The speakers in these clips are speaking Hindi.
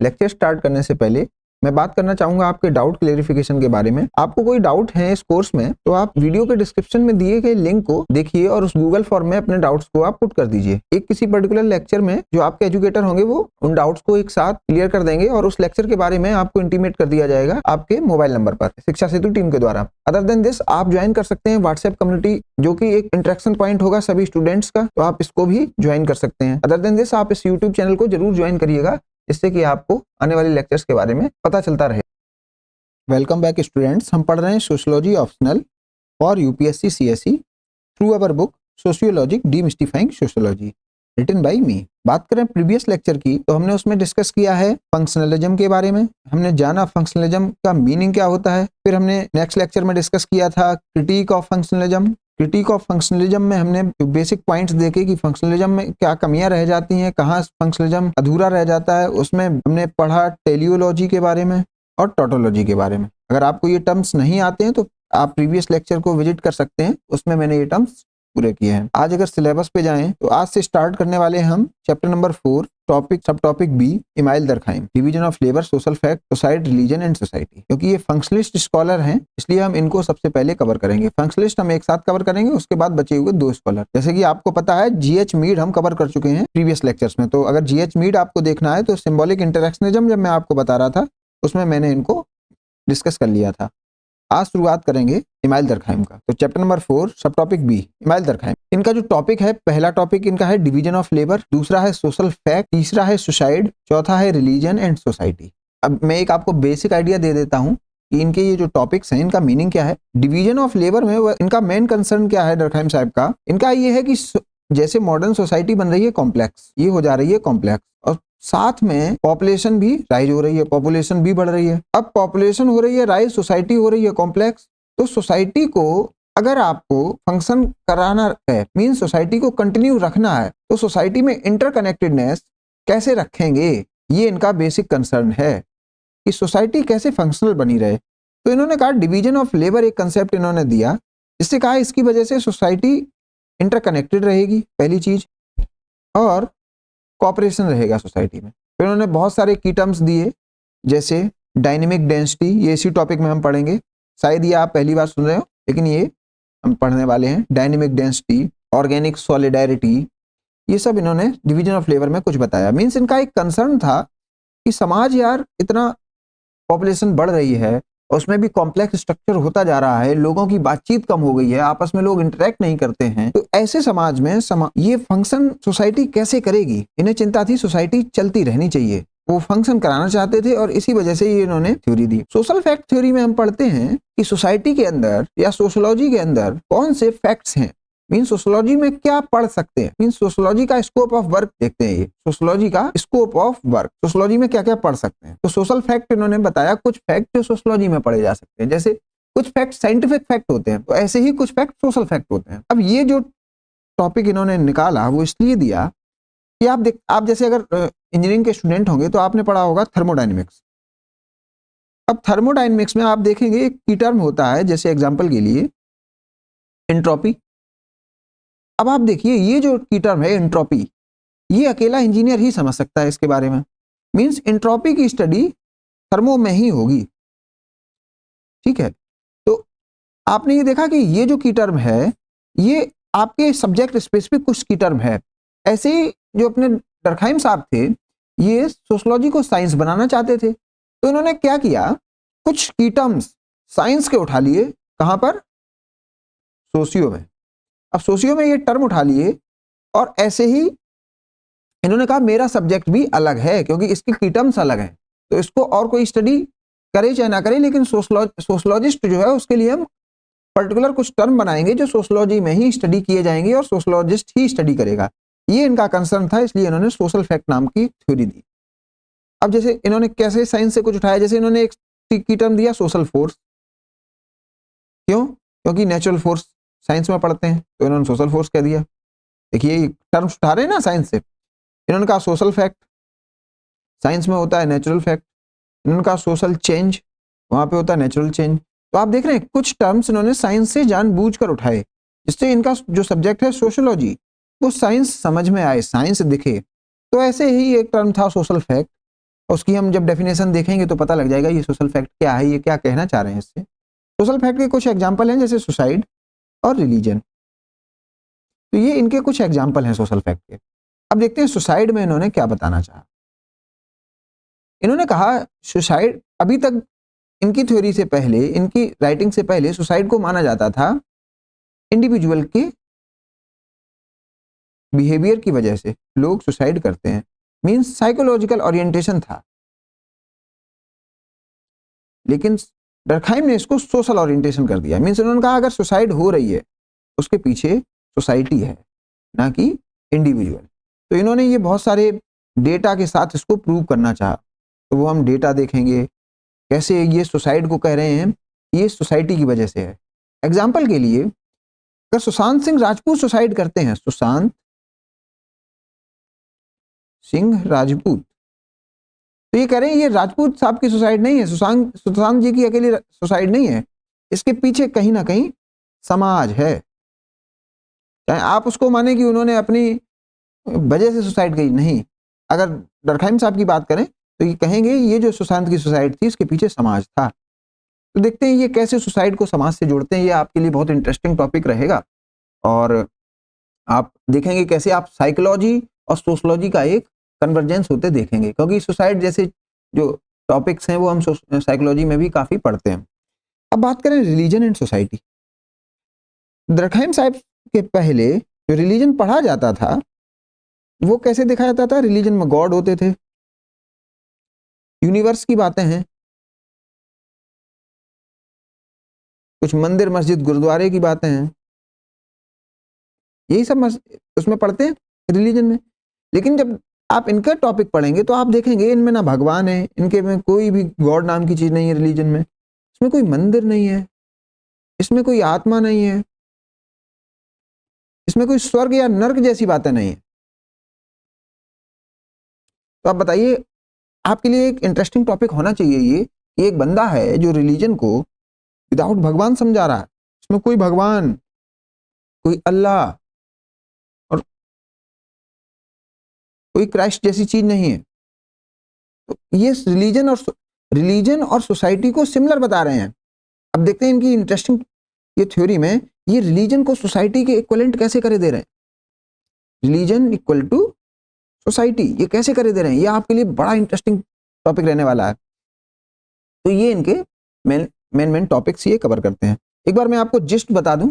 लेक्चर स्टार्ट करने से पहले मैं बात करना चाहूंगा आपके डाउट क्लेरिफिकेशन के बारे में। आपको कोई डाउट है इस कोर्स में तो आप वीडियो के डिस्क्रिप्शन में दिए गए लिंक को देखिए और उस गूगल फॉर्म में अपने डाउट्स को आप पुट कर दीजिए। एक किसी पर्टिकुलर लेक्चर में जो आपके एजुकेटर होंगे वो उन डाउट्स को एक साथ क्लियर कर देंगे और उस लेक्चर के बारे में आपको इंटीमेट कर दिया जाएगा आपके मोबाइल नंबर पर शिक्षा सेतु टीम के द्वारा। अदर देन दिस आप ज्वाइन कर सकते हैं व्हाट्सएप कम्युनिटी, जो कि एक इंटरेक्शन पॉइंट होगा सभी स्टूडेंट्स का, तो आप इसको भी ज्वाइन कर सकते हैं। अदर देन दिस आप इस यूट्यूब चैनल को जरूर ज्वाइन करिएगा, जिससे कि आपको आने वाले लेक्चर्स के बारे में पता चलता रहे। वेलकम बैक स्टूडेंट्स, हम पढ़ रहे हैं sociology optional for UPSC CSE through our book sociology demystifying sociology written by me. बात करें प्रीवियस लेक्चर की तो हमने उसमें डिस्कस किया है फंक्शनलिज्म के बारे में। हमने जाना फंक्शनलिज्म का मीनिंग क्या होता है। फिर हमने नेक्स्ट लेक्चर में डिस्कस किया था critic of functionalism. Critic of functionalism में हमने बेसिक पॉइंट्स देखे कि फंक्शनलिज्म में क्या कमियां रह जाती हैं, कहाँ फंक्शनलिज्म अधूरा रह जाता है। उसमें हमने पढ़ा टेलियोलॉजी के बारे में और टोटोलॉजी के बारे में। अगर आपको ये टर्म्स नहीं आते हैं तो आप प्रीवियस लेक्चर को विजिट कर सकते हैं, उसमें मैंने ये टर्म्स पूरे किए हैं। आज अगर सिलेबस पे जाएं तो आज से स्टार्ट करने वाले हैं हम chapter number 4 topic subtopic B Emile Durkheim division of labour social fact society religion and society. क्योंकि ये फंक्शनलिस्ट स्कॉलर हैं इसलिए हम इनको सबसे पहले कवर करेंगे। फंक्शनलिस्ट हम एक साथ कवर करेंगे, उसके बाद बचे हुए 2 स्कॉलर। जैसे कि आपको पता है जीएच मीड हम कवर कर चुके हैं प्रीवियस लेक्चर्स में, तो अगर जीएच मीड आपको देखना है तो सिंबॉलिक इंटरेक्शनिज्म जब मैं आपको बता रहा था उसमें मैंने इनको डिस्कस कर लिया था। आज शुरुआत करेंगे इमाइल दरखाइम का। तो चैप्टर नंबर 4 सब टॉपिक बी इमाइल दरखाइम। इनका जो टॉपिक है, पहला टॉपिक इनका है डिवीजन ऑफ लेबर, दूसरा है सोशल फैक्ट, तीसरा है सुसाइड, चौथा है रिलीजन एंड सोसाइटी। अब मैं एक आपको बेसिक आइडिया दे देता हूं कि इनके ये जो टॉपिक्स हैं इनका मीनिंग क्या है। डिवीजन ऑफ लेबर में इनका मेन कंसर्न क्या है दरखाइम साहब का, इनका ये है कि जैसे मॉडर्न सोसाइटी बन रही है कॉम्प्लेक्स, ये हो जा रही है कॉम्प्लेक्स, और साथ में पॉपुलेशन भी राइज हो रही है, पॉपुलेशन भी बढ़ रही है। अब पॉपुलेशन हो रही है राइज, सोसाइटी हो रही है कॉम्प्लेक्स, तो सोसाइटी को अगर आपको फंक्शन कराना है, मीन सोसाइटी को कंटिन्यू रखना है, तो सोसाइटी में इंटरकनेक्टेडनेस कैसे रखेंगे, ये इनका बेसिक कंसर्न है कि सोसाइटी कैसे फंक्शनल बनी रहे। तो इन्होंने कहा डिवीजन ऑफ लेबर एक कंसेप्ट इन्होंने दिया, जिससे कहा इसकी वजह से सोसाइटी इंटरकनेक्टेड रहेगी पहली चीज, और कॉपरेशन रहेगा सोसाइटी में। फिर उन्होंने बहुत सारे की टर्म्स दिए जैसे डायनेमिक डेंसिटी, ये इसी टॉपिक में हम पढ़ेंगे। शायद ये आप पहली बार सुन रहे हो लेकिन ये हम पढ़ने वाले हैं। डायनेमिक डेंसिटी, ऑर्गेनिक सॉलिडारिटी, ये सब इन्होंने डिवीजन ऑफ लेबर में कुछ बताया। मीन्स इनका एक कंसर्न था कि समाज यार इतना पॉपुलेशन बढ़ रही है, उसमें भी कॉम्प्लेक्स स्ट्रक्चर होता जा रहा है, लोगों की बातचीत कम हो गई है, आपस में लोग इंटरेक्ट नहीं करते हैं, तो ऐसे समाज में ये फंक्शन सोसाइटी कैसे करेगी। इन्हें चिंता थी सोसाइटी चलती रहनी चाहिए, वो फंक्शन कराना चाहते थे और इसी वजह से ये इन्होंने थ्योरी दी। सोशल फैक्ट थ्योरी में हम पढ़ते हैं कि सोसाइटी के अंदर या सोशियोलॉजी के अंदर कौन से फैक्ट्स हैं, मीन सोशियोलॉजी में क्या पढ़ सकते हैं, मीन सोशियोलॉजी का स्कोप ऑफ वर्क देखते हैं। ये सोशियोलॉजी का स्कोप ऑफ वर्क, सोशियोलॉजी में क्या क्या पढ़ सकते हैं। तो सोशल फैक्ट इन्होंने बताया कुछ फैक्ट जो सोशियोलॉजी में पढ़े जा सकते हैं, जैसे कुछ फैक्ट साइंटिफिक फैक्ट होते हैं, तो ऐसे ही कुछ फैक्ट सोशल फैक्ट होते हैं। अब ये जो टॉपिक इन्होंने निकाला वो इसलिए दिया कि आप जैसे अगर इंजीनियरिंग के स्टूडेंट होंगे तो आपने पढ़ा होगा थर्मोडायनेमिक्स। अब थर्मोडायनेमिक्स में आप देखेंगे एक की टर्म होता है, जैसे एग्जाम्पल के लिए एंट्रोपी। अब आप देखिए ये जो की टर्म है एंट्रोपी, ये अकेला इंजीनियर ही समझ सकता है इसके बारे में। मींस एंट्रोपी की स्टडी थर्मो में ही होगी, ठीक है। तो आपने ये देखा कि ये जो की टर्म है ये आपके सब्जेक्ट स्पेसिफिक कुछ की टर्म है। ऐसे ही जो अपने दरखाइम साहब थे ये सोशियोलॉजी को साइंस बनाना चाहते थे, तो इन्होंने क्या किया, कुछ की टर्म्स साइंस के उठा लिए, कहां पर, सोशियो में। अब सोशियो में ये टर्म उठा लिए और ऐसे ही इन्होंने कहा मेरा सब्जेक्ट भी अलग है क्योंकि इसकी की टर्म्स अलग हैं, तो इसको और कोई स्टडी करे चाहे ना करे, लेकिन सोशियोलॉजिस्ट जो है उसके लिए हम पर्टिकुलर कुछ टर्म बनाएंगे जो सोशियोलॉजी में ही स्टडी किए जाएंगे और सोशियोलॉजिस्ट ही स्टडी करेगा। ये इनका कंसर्न था, इसलिए इन्होंने सोशल फैक्ट नाम की थ्योरी दी। अब जैसे इन्होंने कैसे साइंस से कुछ उठाया, जैसे इन्होंने एक की टर्म दिया सोशल फोर्स। क्यों? क्योंकि नेचुरल फोर्स साइंस में पढ़ते हैं तो इन्होंने सोशल फोर्स कह दिया। देखिए टर्म्स उठा रहे हैं ना साइंस से। इन्होंने कहा सोशल फैक्ट, साइंस में होता है नेचुरल फैक्ट। इन्होंने कहा सोशल चेंज, वहां पे होता है नेचुरल चेंज। तो आप देख रहे हैं कुछ टर्म्स इन्होंने साइंस से जानबूझकर उठाए, जिससे इनका जो सब्जेक्ट है सोशियोलॉजी वो साइंस समझ में आए, साइंस दिखे। तो ऐसे ही एक टर्म था सोशल फैक्ट, उसकी हम जब डेफिनेशन देखेंगे तो पता लग जाएगा ये सोशल फैक्ट क्या है, ये क्या कहना चाह रहे हैं इससे। सोशल फैक्ट के कुछ एग्जाम्पल हैं जैसे सुसाइड और रिलीजन, तो ये इनके कुछ एग्जाम्पल हैं सोशल फैक्ट के। अब देखते हैं सुसाइड में इन्होंने क्या बताना चाहा। इन्होंने कहा सुसाइड, अभी तक इनकी थ्योरी से पहले, इनकी राइटिंग से पहले सुसाइड को माना जाता था इंडिविजुअल के बिहेवियर की वजह से लोग सुसाइड करते हैं, मींस साइकोलॉजिकल ओरिएंटेशन था। लेकिन डर्कहाइम ने इसको सोशल ओरिएंटेशन कर दिया, मींस उन्होंने कहा अगर सुसाइड हो रही है उसके पीछे सोसाइटी है, ना कि इंडिविजुअल। तो इन्होंने ये बहुत सारे डेटा के साथ इसको प्रूव करना चाहा, तो वो हम डेटा देखेंगे कैसे ये सुसाइड को कह रहे हैं ये सोसाइटी की वजह से है। एग्जाम्पल के लिए अगर सुशांत सिंह राजपूत सुसाइड करते हैं, सुशांत सिंह राजपूत, तो ये कह रहे हैं ये राजपूत साहब की सुसाइड नहीं है, सुशांत जी की अकेली सुसाइड नहीं है, इसके पीछे कहीं ना कहीं समाज है। चाहे आप उसको माने कि उन्होंने अपनी वजह से सुसाइड की, नहीं, अगर डर्कहाइम साहब की बात करें तो ये कहेंगे ये जो सुशांत की सुसाइड थी इसके पीछे समाज था। तो देखते हैं ये कैसे सुसाइड को समाज से जोड़ते हैं, ये आपके लिए बहुत इंटरेस्टिंग टॉपिक रहेगा और आप देखेंगे कैसे आप साइकोलॉजी और सोशलॉजी का एक कन्वर्जेंस होते देखेंगे, क्योंकि सुसाइड जैसे जो टॉपिक्स हैं वो हम साइकोलॉजी में भी काफी पढ़ते हैं। अब बात करें रिलीजन एंड सोसाइटी। डर्कहाइम साहब के पहले जो रिलीजन पढ़ा जाता था वो कैसे देखा जाता था, रिलीजन में गॉड होते थे, यूनिवर्स की बातें हैं, कुछ मंदिर मस्जिद गुरुद्वारे की बातें हैं, यही सब उसमें पढ़ते हैं रिलीजन में। लेकिन जब आप इनका टॉपिक पढ़ेंगे तो आप देखेंगे इनमें ना भगवान है, इनके में कोई भी गॉड नाम की चीज नहीं है रिलीजन में, इसमें कोई मंदिर नहीं है, इसमें कोई आत्मा नहीं है, इसमें कोई स्वर्ग या नर्क जैसी बातें नहीं है। तो आप बताइए, आपके लिए एक इंटरेस्टिंग टॉपिक होना चाहिए ये कि एक बंदा है जो रिलीजन को विदाउट भगवान समझा रहा है, इसमें कोई भगवान, कोई अल्लाह और कोई क्राइस्ट जैसी चीज नहीं है। तो ये रिलीजन और सोसाइटी को सिमिलर बता रहे हैं। अब देखते हैं इनकी इंटरेस्टिंग ये थ्योरी में ये रिलीजन को सोसाइटी के इक्विवेलेंट कैसे करे दे रहे हैं, रिलीजन इक्वल टू सोसाइटी, ये कैसे करे दे रहे हैं, ये आपके लिए बड़ा इंटरेस्टिंग टॉपिक रहने वाला है। तो ये इनके मेन टॉपिक्स ये कवर करते हैं। एक बार मैं आपको जिस्ट बता दूं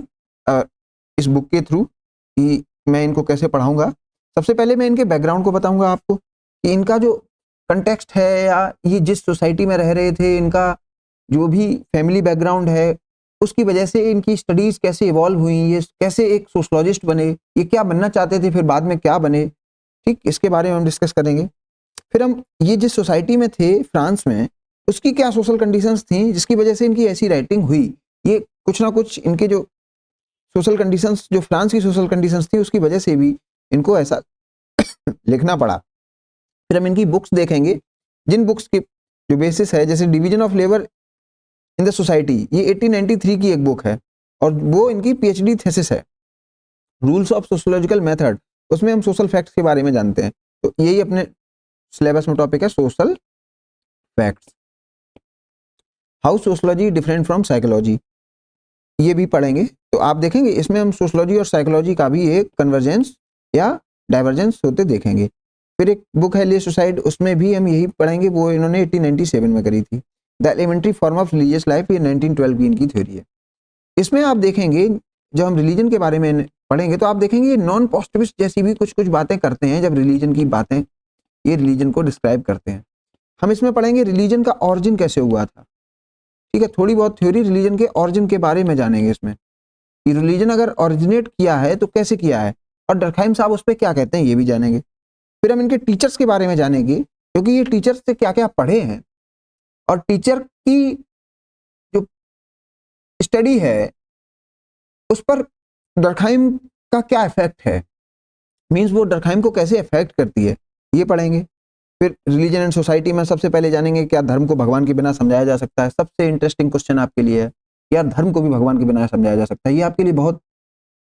इस बुक के थ्रू कि मैं इनको कैसे पढ़ाऊंगा। सबसे पहले मैं इनके बैकग्राउंड को बताऊंगा आपको कि इनका जो कंटेक्स्ट है या ये जिस सोसाइटी में रह रहे थे, इनका जो भी फैमिली बैकग्राउंड है उसकी वजह से इनकी स्टडीज कैसे इवॉल्व हुई, ये कैसे एक सोशलॉजिस्ट बने, ये क्या बनना चाहते थे फिर बाद में क्या बने, ठीक, इसके बारे में हम डिस्कस करेंगे। फिर हम ये जिस सोसाइटी में थे फ्रांस में उसकी क्या सोशल कंडीशंस थी जिसकी वजह से इनकी ऐसी राइटिंग हुई, ये कुछ ना कुछ इनके जो सोशल कंडीशंस, जो फ्रांस की सोशल कंडीशंस थी उसकी वजह से भी इनको ऐसा लिखना पड़ा। फिर हम इनकी बुक्स देखेंगे, जिन बुक्स की जो बेसिस है, जैसे division of labour in the society, ये 1893 की एक बुक है और वो इनकी पीएचडी थीसिस है। रूल्स ऑफ सोशोलॉजिकल मेथड, उसमें हम सोशल फैक्ट्स के बारे में जानते हैं, तो यही अपने सिलेबस में टॉपिक है social facts. How sociology different from psychology, ये भी पढ़ेंगे। तो आप देखेंगे इसमें हम सोशोलॉजी और साइकोलॉजी का भी एक कन्वर्जेंस या डाइवर्जेंस होते देखेंगे। फिर एक बुक है ले सुसाइड, उसमें भी हम यही पढ़ेंगे, वो इन्होंने 1897 में करी थी। The elementary form of religious life, ये 1912 की इनकी थ्योरी है। इसमें आप देखेंगे जब हम रिलीजन के बारे में पढ़ेंगे तो आप देखेंगे ये नॉन पॉजिटिविस्ट जैसी भी कुछ कुछ बातें करते हैं, जब रिलीजन की बातें ये रिलीजन को डिस्क्राइब करते हैं। हम इसमें पढ़ेंगे रिलीजन का ऑरिजिन कैसे हुआ था, ठीक है, थोड़ी बहुत थ्योरी रिलीजन के ऑरिजिन के बारे में जानेंगे इसमें कि रिलीजन अगर ऑरिजिनेट किया है तो कैसे किया है, और डर्कहाइम साहब उस पर क्या कहते हैं ये भी जानेंगे। फिर हम इनके टीचर्स के बारे में जानेंगे, क्योंकि ये टीचर्स से क्या क्या पढ़े हैं और टीचर की जो स्टडी है उस पर डर्कहाइम का क्या इफेक्ट है, मींस वो डर्कहाइम को कैसे इफेक्ट करती है, ये पढ़ेंगे। फिर रिलीजन एंड सोसाइटी में सबसे पहले जानेंगे क्या धर्म को भगवान के बिना समझाया जा सकता है। सबसे इंटरेस्टिंग क्वेश्चन आपके लिए है, यार धर्म को भी भगवान के बिना समझाया जा सकता है, ये आपके लिए बहुत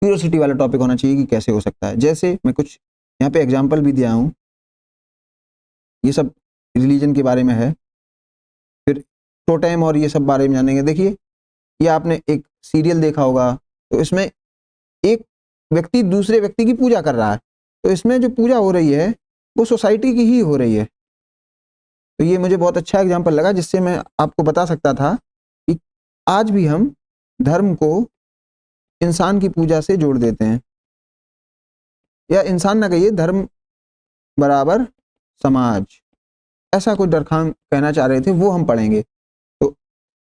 क्यूरियोसिटी वाला टॉपिक होना चाहिए कि कैसे हो सकता है। जैसे मैं कुछ यहाँ पे एग्जाम्पल भी दिया हूँ, ये सब रिलीजन के बारे में है। फिर टोटेम और ये सब बारे में जानेंगे। देखिए, ये आपने एक सीरियल देखा होगा, तो इसमें एक व्यक्ति दूसरे व्यक्ति की पूजा कर रहा है, तो इसमें जो पूजा हो रही है वो सोसाइटी की ही हो रही है। तो ये मुझे बहुत अच्छा एग्जाम्पल लगा, जिससे मैं आपको बता सकता था कि आज भी हम धर्म को इंसान की पूजा से जोड़ देते हैं, या इंसान ना कहिए, धर्म बराबर समाज, ऐसा कुछ दरखान कहना चाह रहे थे, वो हम पढ़ेंगे। तो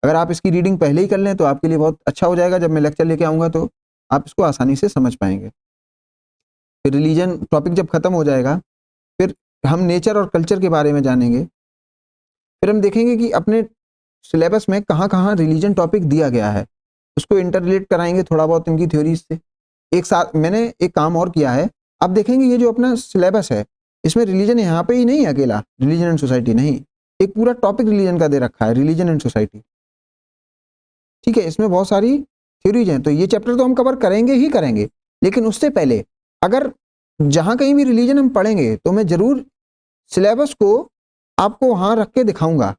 अगर आप इसकी रीडिंग पहले ही कर लें तो आपके लिए बहुत अच्छा हो जाएगा। जब मैं लेक्चर लेके आऊँगा तो आप इसको आसानी से समझ पाएंगे। फिर रिलीजन टॉपिक जब खत्म हो जाएगा, फिर हम नेचर और कल्चर के बारे में जानेंगे। फिर हम देखेंगे कि अपने सिलेबस में कहाँ कहाँ रिलीजन टॉपिक दिया गया है, उसको इंटर रिलेट कराएंगे थोड़ा बहुत इनकी थ्योरीज से। एक साथ मैंने एक काम और किया है, आप देखेंगे ये जो अपना सिलेबस है, इसमें रिलीजन यहाँ पे ही नहीं है अकेला, रिलीजन एंड सोसाइटी नहीं, एक पूरा टॉपिक रिलीजन का दे रखा है, रिलीजन एंड सोसाइटी। ठीक है, इसमें बहुत सारी थ्योरीज हैं, तो ये चैप्टर तो हम कवर करेंगे ही करेंगे, लेकिन उससे पहले अगर जहाँ कहीं भी रिलीजन हम पढ़ेंगे तो मैं जरूर सिलेबस को आपको वहाँ रख के दिखाऊंगा,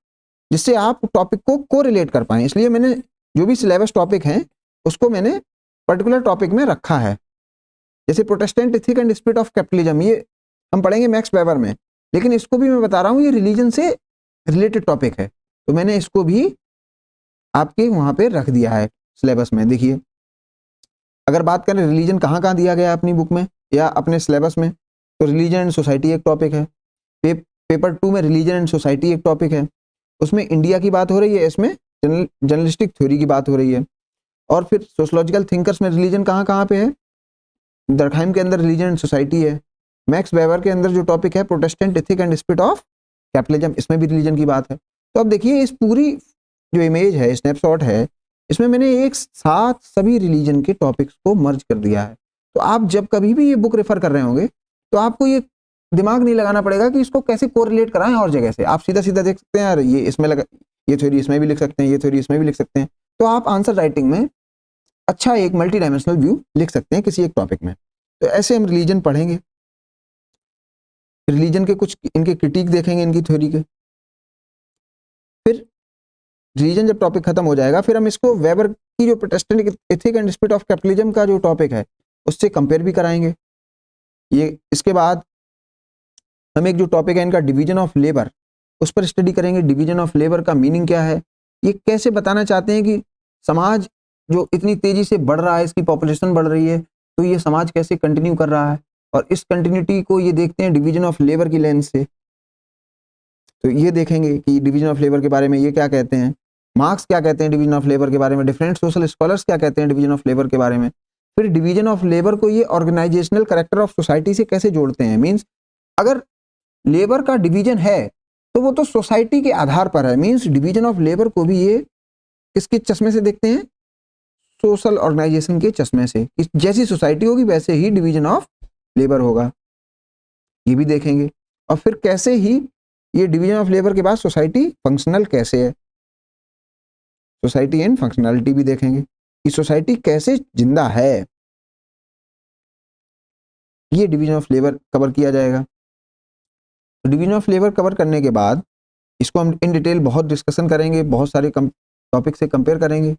जिससे आप टॉपिक को कोरिलेट कर पाएं। इसलिए मैंने जो भी सिलेबस टॉपिक हैं उसको मैंने पर्टिकुलर टॉपिक में रखा है। जैसे Protestant ethic and spirit of capitalism, ये हम पढ़ेंगे मैक्स वेबर में, लेकिन इसको भी मैं बता रहा हूँ ये रिलीजन से रिलेटेड टॉपिक है, तो मैंने इसको भी आपके वहाँ पे रख दिया है सिलेबस में। देखिए, अगर बात करें रिलीजन कहाँ कहाँ दिया गया है अपनी बुक में या अपने सिलेबस में, तो रिलीजन एंड सोसाइटी एक टॉपिक है। पेपर 2 में रिलीजन एंड सोसाइटी एक टॉपिक है, उसमें इंडिया की बात हो रही है, इसमें जर्नलिस्टिक थ्योरी की बात हो रही है। और फिर सोशोलॉजिकल थिंकर्स में रिलीजन कहाँ कहाँ पे है, दरखाइम के अंदर रिलीजन एंड सोसाइटी है। मैक्स वेबर के अंदर जो टॉपिक है Protestant ethic and spirit of capitalism, इसमें भी रिलीजन की बात है। तो अब देखिए, इस पूरी जो इमेज है, स्नैपशॉट है, इसमें मैंने एक साथ सभी रिलीजन के टॉपिक्स को मर्ज कर दिया है। तो आप जब कभी भी ये बुक रेफर कर रहे होंगे तो आपको ये दिमाग नहीं लगाना पड़ेगा कि इसको कैसे कोरिलेट कराएं और जगह से। आप सीधा सीधा देख सकते हैं, यार ये इसमें लगा, ये थ्योरी इसमें भी लिख सकते हैं, ये थ्योरी इसमें भी लिख सकते हैं। तो आप आंसर राइटिंग में अच्छा एक मल्टी डायमेंशनल व्यू लिख सकते हैं किसी एक टॉपिक में। तो ऐसे हम रिलीजन पढ़ेंगे, रिलीजन के कुछ इनके क्रिटिक देखेंगे, इनकी थ्योरी के। फिर रिलीजन जब टॉपिक खत्म हो जाएगा, फिर हम इसको वेबर की जो Protestant ethic and spirit of capitalism का जो टॉपिक है उससे कंपेयर भी कराएंगे। ये इसके बाद हम एक जो टॉपिक है इनका डिवीजन ऑफ लेबर, उस पर स्टडी करेंगे। डिवीजन ऑफ लेबर का मीनिंग क्या है, ये कैसे बताना चाहते हैं कि समाज जो इतनी तेजी से बढ़ रहा है, इसकी पॉपुलेशन बढ़ रही है, तो ये समाज कैसे कंटिन्यू कर रहा है, और इस कंटिन्यूटी को ये देखते हैं डिवीजन ऑफ लेबर की लेंस से। तो ये देखेंगे कि डिवीजन ऑफ लेबर के बारे में ये क्या कहते हैं, मार्क्स क्या कहते हैं डिवीजन ऑफ लेबर के बारे में, डिफरेंट सोशल स्कॉलर्स क्या कहते हैं डिवीजन ऑफ लेबर के बारे में। फिर डिवीजन ऑफ लेबर को ये ऑर्गेनाइजेशनल कैरेक्टर ऑफ सोसाइटी से कैसे जोड़ते हैं। मीन्स अगर लेबर का डिवीजन है तो वो तो सोसाइटी के आधार पर है। मीन्स डिवीजन ऑफ लेबर को भी ये किसके चश्मे से देखते हैं, सोशल ऑर्गेनाइजेशन के चश्मे से। जैसी सोसाइटी होगी वैसे ही डिवीजन ऑफ लेबर होगा, ये भी देखेंगे। और फिर कैसे ही ये डिवीजन ऑफ लेबर के बाद सोसाइटी फंक्शनल कैसे है, सोसाइटी एंड फंक्शनैलिटी भी देखेंगे कि सोसाइटी कैसे जिंदा है, ये डिवीजन ऑफ लेबर कवर किया जाएगा। तो डिवीजन ऑफ लेबर कवर करने के बाद इसको हम इन डिटेल बहुत डिस्कशन करेंगे, बहुत सारे टॉपिक से कंपेयर करेंगे।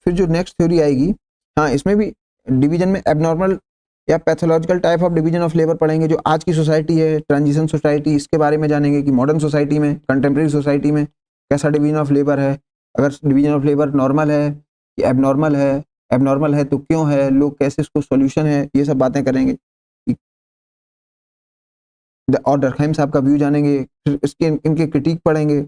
फिर जो नेक्स्ट थ्योरी आएगी, हाँ इसमें भी डिवीजन में एबनॉर्मल या pathological type of division of labour पढ़ेंगे। जो आज की सोसाइटी है, ट्रांजिशन सोसाइटी, इसके बारे में जानेंगे कि मॉडर्न सोसाइटी में, कंटेम्प्रेरी सोसाइटी में कैसा डिवीजन ऑफ लेबर है, अगर डिवीजन ऑफ लेबर नॉर्मल है या एबनॉर्मल है तो क्यों है, लोग कैसे इसको सॉल्यूशन है, ये सब बातें करेंगे। और डर्कहाइम साहब का व्यू जानेंगे, फिर इसके इनके क्रिटिक पढ़ेंगे।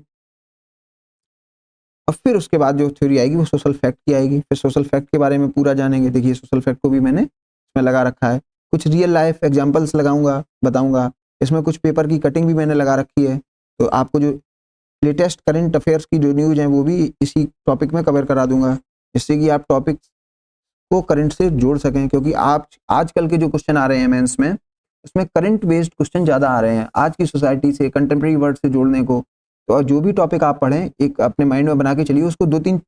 और फिर उसके बाद जो थ्योरी आएगी वो सोशल फैक्ट की आएगी। फिर सोशल फैक्ट के बारे में पूरा जानेंगे। देखिए, सोशल फैक्ट को भी मैंने इसमें लगा रखा है, कुछ रियल लाइफ एग्जांपल्स लगाऊंगा, बताऊंगा। इसमें कुछ पेपर की कटिंग भी मैंने लगा रखी है, तो आपको जो लेटेस्ट करंट अफेयर्स की जो न्यूज़ हैं वो भी इसी टॉपिक में कवर करा दूंगा, जिससे कि आप टॉपिक को करंट से जोड़ सकें। क्योंकि आप आजकल के जो क्वेश्चन आ रहे हैं मेंस में, उसमें करंट बेस्ड क्वेश्चन ज़्यादा आ रहे हैं, आज की सोसाइटी से, कंटेम्प्रेरी वर्ल्ड से जोड़ने को। तो जो भी टॉपिक आप पढ़ें, एक अपने माइंड में बना के चलिए, उसको 2-3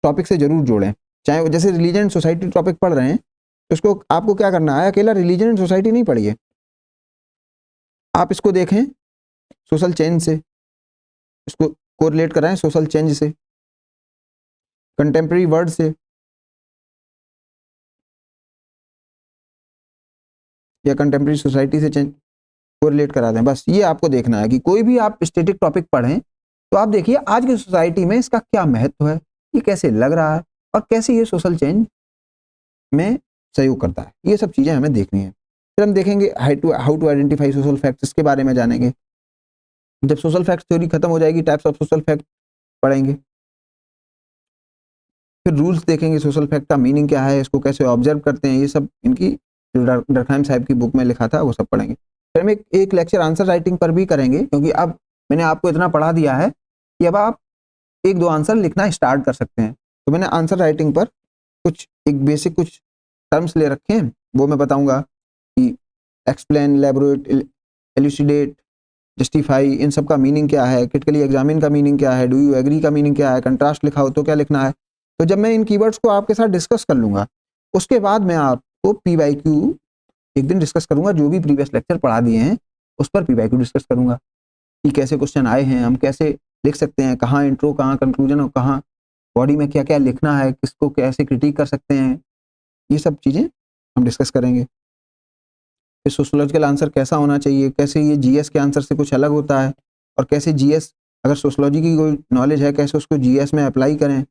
टॉपिक से जरूर जोड़ें। चाहे जैसे रिलीजन सोसाइटी टॉपिक पढ़ रहे हैं तो इसको आपको क्या करना है, अकेला रिलीजन एंड सोसाइटी नहीं पढ़िए, आप इसको देखें सोशल चेंज से, इसको कोरिलेट कराएं सोशल चेंज से, कंटेम्प्रेरी वर्ड से, या कंटेम्प्रेरी सोसाइटी से चेंज कोरिलेट करा दें। बस ये आपको देखना है कि कोई भी आप स्टैटिक टॉपिक पढ़ें तो आप देखिए आज की सोसाइटी में इसका क्या महत्व है, ये कैसे लग रहा है और कैसे ये सोशल चेंज में सहयोग करता है, ये सब चीज़ें हमें देखनी है। फिर हम देखेंगे how to identify social facts, इसके बारे में जानेंगे। जब सोशल फैक्ट थ्योरी खत्म हो जाएगी, टाइप्स ऑफ सोशल फैक्ट पढ़ेंगे। फिर रूल्स देखेंगे, सोशल फैक्ट का मीनिंग क्या है, इसको कैसे ऑब्जर्व करते हैं, ये सब इनकी जो डरखाइम साहब की बुक में लिखा था वो सब पढ़ेंगे। फिर हम एक लेक्चर आंसर राइटिंग पर भी करेंगे, क्योंकि अब मैंने आपको इतना पढ़ा दिया है कि अब आप एक दो आंसर लिखना स्टार्ट कर सकते हैं। तो मैंने आंसर राइटिंग पर एक बेसिक कुछ टर्म्स ले रखे हैं, वो मैं बताऊंगा कि एक्सप्लेन, एलैबोरेट, एलुसिडेट, जस्टिफाई, इन सब का मीनिंग क्या है, क्रिटिकली एग्जामिन का मीनिंग क्या है, डू यू एग्री का मीनिंग क्या है, कंट्रास्ट लिखा हो तो क्या लिखना है। तो जब मैं इन कीवर्ड्स को आपके साथ डिस्कस कर लूंगा, उसके बाद मैं आपको PYQ एक दिन डिस्कस करूंगा, जो भी प्रीवियस लेक्चर पढ़ा दिए हैं उस पर PYQ डिस्कस करूंगा कि कैसे क्वेश्चन आए हैं, हम कैसे लिख सकते हैं, कहाँ इंट्रो, कहाँ कंक्लूजन और कहाँ बॉडी में क्या क्या लिखना है, किसको कैसे क्रिटिक कर सकते हैं, ये सब चीज़ें हम डिस्कस करेंगे। फिर सोशोलॉजिकल आंसर कैसा होना चाहिए, कैसे ये GS के आंसर से कुछ अलग होता है, और कैसे GS, अगर सोशोलॉजी की कोई नॉलेज है, कैसे उसको GS में अप्लाई करें,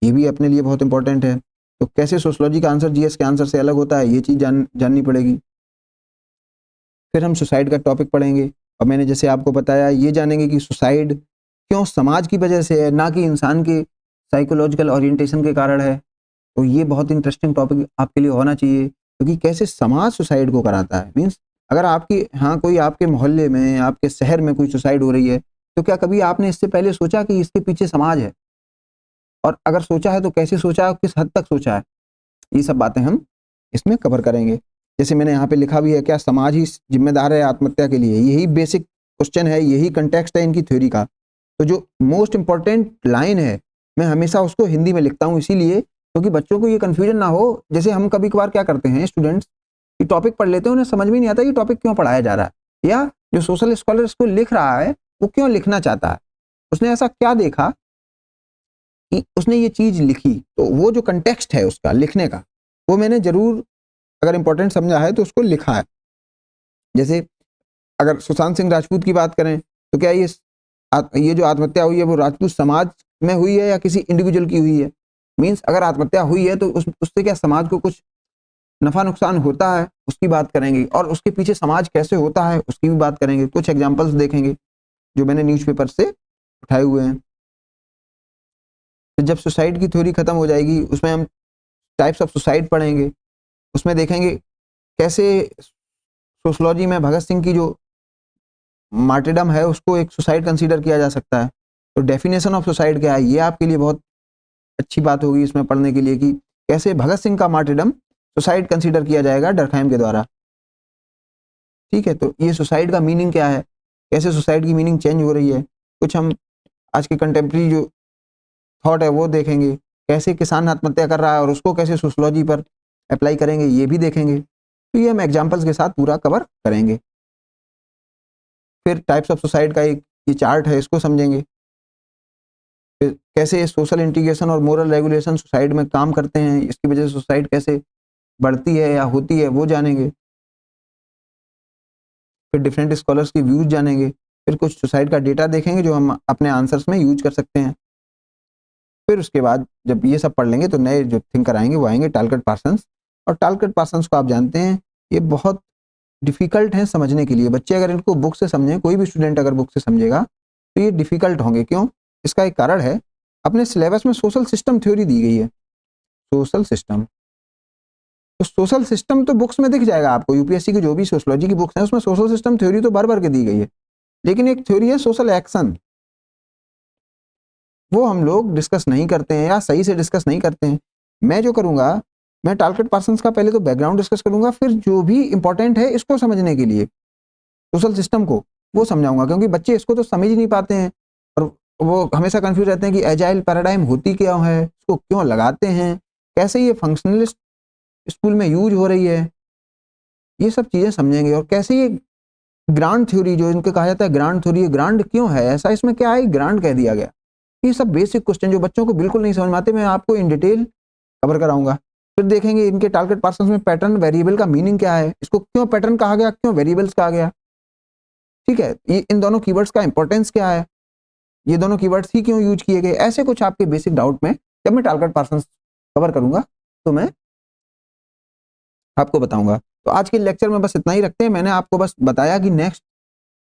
ये भी अपने लिए बहुत इंपॉर्टेंट है। तो कैसे सोशोलॉजी का आंसर GS के आंसर से अलग होता है, ये चीज़ जाननी पड़ेगी। फिर हम सुसाइड का टॉपिक पढ़ेंगे, और मैंने जैसे आपको बताया ये जानेंगे कि सुसाइड क्यों समाज की वजह से है, ना कि इंसान के साइकोलॉजिकल ओरिएंटेशन के कारण है। तो ये बहुत इंटरेस्टिंग टॉपिक आपके लिए होना चाहिए, क्योंकि कैसे समाज सुसाइड को कराता है। मीन्स अगर आपकी कोई आपके मोहल्ले में, आपके शहर में कोई सुसाइड हो रही है, तो क्या कभी आपने इससे पहले सोचा कि इसके पीछे समाज है, और अगर सोचा है तो कैसे सोचा है, किस हद तक सोचा है, ये सब बातें हम इसमें कवर करेंगे। जैसे मैंने यहाँ पे लिखा भी है, क्या समाज ही जिम्मेदार है आत्महत्या के लिए, यही बेसिक क्वेश्चन है, यही कंटेक्स्ट है इनकी थ्योरी का। तो जो मोस्ट इंपॉर्टेंट लाइन है, मैं हमेशा उसको हिंदी में लिखता हूँ, इसीलिए क्योंकि बच्चों को ये कंफ्यूजन ना हो। जैसे हम कभी कभार क्या करते हैं, स्टूडेंट्स ये टॉपिक पढ़ लेते हैं, उन्हें समझ में नहीं आता ये टॉपिक क्यों पढ़ाया जा रहा है, या जो सोशल स्कॉलर इसको लिख रहा है वो क्यों लिखना चाहता है, उसने ऐसा क्या देखा कि उसने ये चीज लिखी। तो वो जो कंटेक्स्ट है उसका लिखने का, वो मैंने जरूर अगर इंपॉर्टेंट समझा है तो उसको लिखा है। जैसे अगर सुशांत सिंह राजपूत की बात करें, तो क्या ये जो आत्महत्या हुई है वो राजपूत समाज में हुई है या किसी इंडिविजुअल की हुई है। मीन्स अगर आत्महत्या हुई है तो उससे क्या समाज को कुछ नफा नुकसान होता है, उसकी बात करेंगे, और उसके पीछे समाज कैसे होता है उसकी भी बात करेंगे। कुछ एग्जांपल्स देखेंगे जो मैंने न्यूज़पेपर से उठाए हुए हैं। तो जब सुसाइड की थ्योरी खत्म हो जाएगी, उसमें हम टाइप्स ऑफ सुसाइड पढ़ेंगे, उसमें देखेंगे कैसे सोशोलॉजी में भगत सिंह की जो मार्टिडम है उसको एक सुसाइड कंसीडर किया जा सकता है। तो डेफिनेशन ऑफ सुसाइड क्या है, ये आपके लिए बहुत अच्छी बात होगी इसमें पढ़ने के लिए, कि कैसे भगत सिंह का मार्टिडम सुसाइड कंसीडर किया जाएगा डरखाइम के द्वारा। ठीक है, तो ये सुसाइड का मीनिंग क्या है, कैसे सुसाइड की मीनिंग चेंज हो रही है। कुछ हम आज के कंटेम्प्रेरी जो थॉट है वो देखेंगे, कैसे किसान आत्महत्या कर रहा है और उसको कैसे सोशोलॉजी पर अप्लाई करेंगे, ये भी देखेंगे। तो ये हम एग्जाम्पल्स के साथ पूरा कवर करेंगे। फिर टाइप्स ऑफ सुसाइड का एक ये चार्ट है, इसको समझेंगे। फिर कैसे सोशल इंटीग्रेशन और मोरल रेगुलेशन सुसाइड में काम करते हैं, इसकी वजह से सुसाइड कैसे बढ़ती है या होती है वो जानेंगे। फिर डिफरेंट स्कॉलर्स की व्यूज जानेंगे। फिर कुछ सुसाइड का डेटा देखेंगे जो हम अपने आंसर्स में यूज कर सकते हैं। फिर उसके बाद जब ये सब पढ़ लेंगे तो नए जो थिंकर आएंगे वो आएंगे टालकट पार्सन्स। और टालकट पार्सन्स को आप जानते हैं, ये बहुत डिफिकल्ट हैं समझने के लिए। बच्चे अगर इनको बुक से समझें, कोई भी स्टूडेंट अगर बुक से समझेगा तो ये डिफिकल्ट होंगे। क्यों? इसका एक कारण है, अपने सिलेबस में सोशल सिस्टम थ्योरी दी गई है। सोशल सिस्टम, तो सोशल सिस्टम तो बुक्स में दिख जाएगा आपको, यूपीएससी की जो भी सोशोलॉजी की बुक्स हैं उसमें सोशल सिस्टम थ्योरी तो भर भर के दी गई है। लेकिन एक थ्योरी है सोशल एक्शन, वो हम लोग डिस्कस नहीं करते हैं या सही से डिस्कस नहीं करते हैं। मैं जो करूंगा, मैं टालकट पार्सन्स का पहले तो बैकग्राउंड डिस्कस करूंगा, फिर जो भी इंपॉर्टेंट है इसको समझने के लिए सोशल सिस्टम को वो समझाऊंगा, क्योंकि बच्चे इसको तो समझ ही नहीं पाते हैं और वो हमेशा कंफ्यूज रहते हैं कि एजाइल पैराडाइम होती क्या है, इसको क्यों लगाते हैं, कैसे ये फंक्शनलिस्ट स्कूल में यूज हो रही है, ये सब चीजें समझेंगे। और कैसे ये ग्रांड थ्योरी, जो इनको कहा जाता है ग्रांड थ्योरी, ग्रांड क्यों है ऐसा, इसमें क्या है, ग्रांड कह दिया गया। ये सब बेसिक क्वेश्चन जो बच्चों को बिल्कुल नहीं समझ में आते, मैं आपको इन डिटेल कवर कराऊंगा। फिर देखेंगे इनके टारगेट पार्सन्स में पैटर्न वेरिएबल का मीनिंग क्या है, इसको क्यों पैटर्न कहा गया, क्यों वेरिएबल्स कहा गया, ठीक है, ये इन दोनों कीवर्ड्स का इंपॉर्टेंस क्या है, ये दोनों कीवर्ड्स ही क्यों यूज किए गए। ऐसे कुछ आपके बेसिक डाउट में जब मैं टारगेट पार्सन्स कवर करूंगा तो मैं आपको बताऊंगा। तो आज के लेक्चर में बस इतना ही रखते हैं। मैंने आपको बस बताया कि नेक्स्ट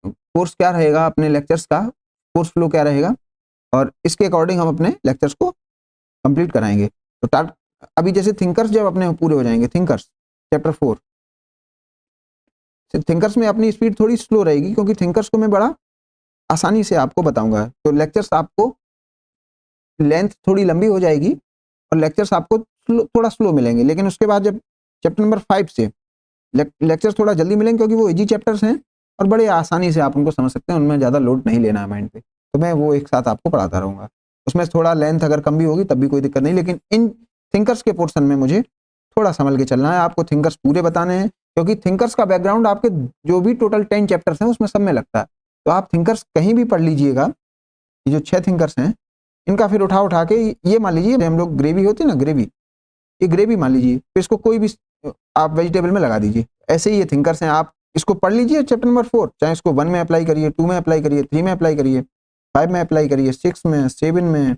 कोर्स क्या रहेगा, अपने लेक्चर्स का कोर्स फ्लो क्या रहेगा, और इसके अकॉर्डिंग हम अपने लेक्चर्स को कंप्लीट कराएंगे। तो अभी जैसे थिंकर्स जब अपने पूरे हो जाएंगे, थिंकर्स चैप्टर 4, थिंकर्स में अपनी स्पीड थोड़ी स्लो रहेगी क्योंकि थिंकर्स को मैं बड़ा आसानी से आपको बताऊंगा। तो लेक्चर्स आपको लेंथ थोड़ी लंबी हो जाएगी और लेक्चर्स आपको थोड़ा स्लो मिलेंगे। लेकिन उसके बाद जब चैप्टर नंबर 5 से लेक्चर्स थोड़ा जल्दी मिलेंगे क्योंकि वो इजी चैप्टर्स हैं और बड़े आसानी से आप उनको समझ सकते हैं, उनमें ज़्यादा लोड नहीं लेना है माइंड पे। तो मैं वो एक साथ आपको पढ़ाता रहूँगा। उसमें थोड़ा लेंथ अगर कम भी होगी तब भी कोई दिक्कत नहीं, लेकिन इन थिंकर्स के पोर्शन में मुझे थोड़ा संभल के चलना है। आपको थिंकर्स पूरे बताने हैं क्योंकि थिंकर्स का बैकग्राउंड आपके जो भी टोटल 10 चैप्टर्स हैं उसमें सब में लगता है। तो आप थिंकर्स कहीं भी पढ़ लीजिएगा, ये जो 6 थिंकर्स हैं इनका फिर उठा के ये मान लीजिए हम लोग ग्रेवी होती है ना, ग्रेवी, ये ग्रेवी मान लीजिए, फिर इसको कोई भी आप वेजिटेबल में लगा दीजिए। ऐसे ही ये थिंकर्स हैं, आप इसको पढ़ लीजिए चैप्टर नंबर 4, चाहे इसको 1 में अप्लाई करिए, 2 में अप्लाई करिए, 3 में अप्लाई करिए, 5 में अप्लाई करिए, 6 में, 7 में,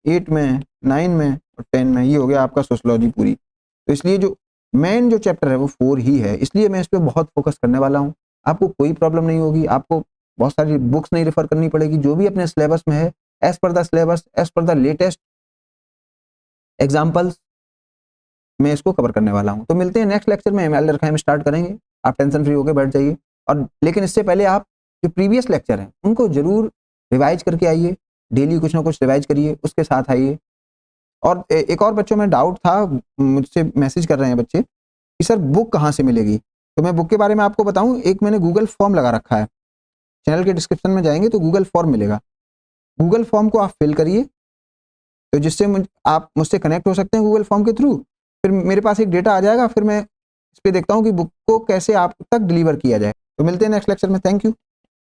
8 में, 9 में और 10 में। ये हो गया आपका सोशियोलॉजी पूरी। तो इसलिए जो मेन जो चैप्टर है वो 4 ही है, इसलिए मैं इस पर बहुत फोकस करने वाला हूँ। आपको कोई प्रॉब्लम नहीं होगी, आपको बहुत सारी बुक्स नहीं रेफर करनी पड़ेगी, जो भी अपने सिलेबस में है as per the syllabus, as per the latest examples, मैं इसको कवर करने वाला हूँ। तो मिलते हैं नेक्स्ट लेक्चर में, एमएल रखा हम स्टार्ट करेंगे। आप टेंशन फ्री होकर बैठ जाइए। और लेकिन इससे पहले आप जो प्रीवियस लेक्चर हैं उनको जरूर रिवाइज करके आइए, डेली कुछ ना कुछ रिवाइज करिए, उसके साथ आइए। और एक और बच्चों में डाउट था, मुझसे मैसेज कर रहे हैं बच्चे कि सर बुक कहाँ से मिलेगी। तो मैं बुक के बारे में आपको बताऊँ, एक मैंने गूगल फॉर्म लगा रखा है, चैनल के डिस्क्रिप्शन में जाएंगे तो गूगल फॉर्म मिलेगा। गूगल फॉर्म को आप फिल करिए, तो जिससे आप मुझसे कनेक्ट हो सकते हैं गूगल फॉर्म के थ्रू। फिर मेरे पास एक डेटा आ जाएगा, फिर मैं इस पे देखता हूँ कि बुक को कैसे आप तक डिलीवर किया जाए। तो मिलते हैं नेक्स्ट लेक्चर में। Thank you.